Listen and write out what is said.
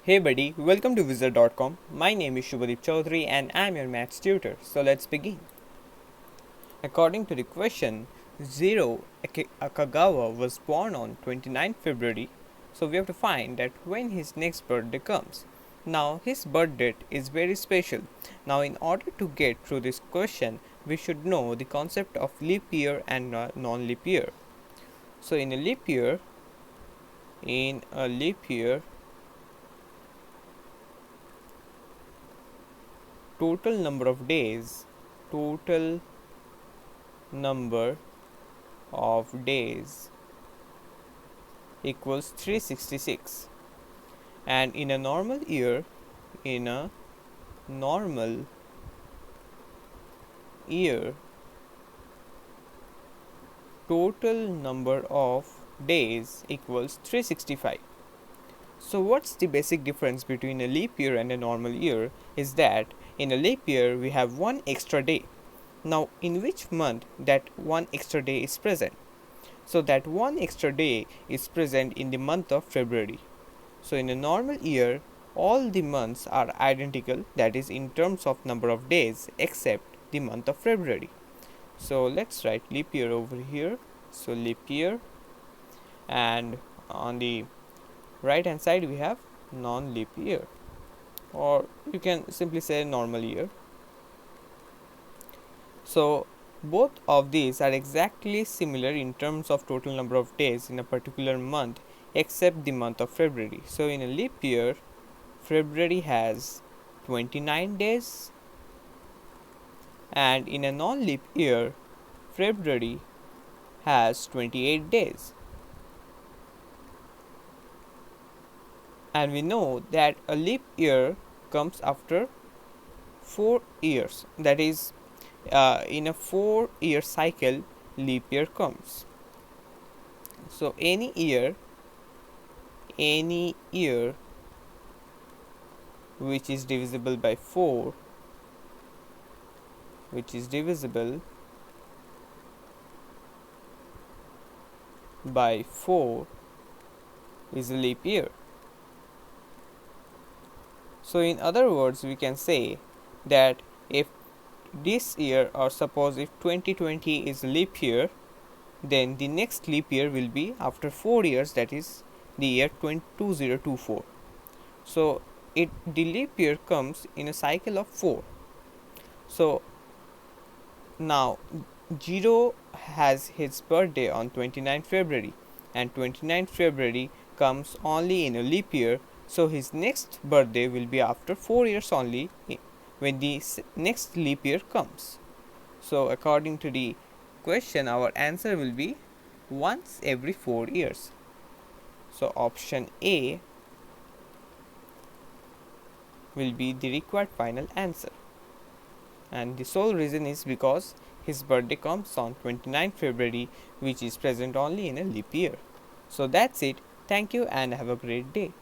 Hey buddy, welcome to Wizard.com. My name is Shubhadeep Chaudhary and I'm your maths tutor. So let's begin. According to the question, Zero Akagawa was born on 29 February. So we have to find that when his next birthday comes. Now his birth date is very special. Now in order to get through this question, we should know the concept of leap year and non-leap year. So in a leap year, total number of days equals 366, and in a normal year total number of days equals 365. So what's the basic difference between a leap year and a normal year is that in a leap year we have one extra day. Now in which month that one extra day is present? So that one extra day is present in the month of February. So in a normal year all the months are identical, that is in terms of number of days, except the month of February. So let's write leap year over here. So leap year, and on the right hand side we have non-leap year, or you can simply say normal year. So both of these are exactly similar in terms of total number of days in a particular month, except the month of February. So in a leap year, February has 29 days, and in a non-leap year, February has 28 days. And we know that a leap year comes after 4 years, that is in a 4-year cycle leap year comes. So any year which is divisible by 4 is a leap year. So in other words, we can say that if this year, or suppose if 2020 is a leap year, then the next leap year will be after 4 years, that is the year 2024. So the leap year comes in a cycle of 4. So now Jiro has his birthday on 29 February, and 29 February comes only in a leap year, so his next birthday will be after 4 years only when the next leap year comes. So according to the question, our answer will be once every 4 years. So option A will be the required final answer, and the sole reason is because his birthday comes on 29 February, which is present only in a leap year. So that's it. Thank you and have a great day.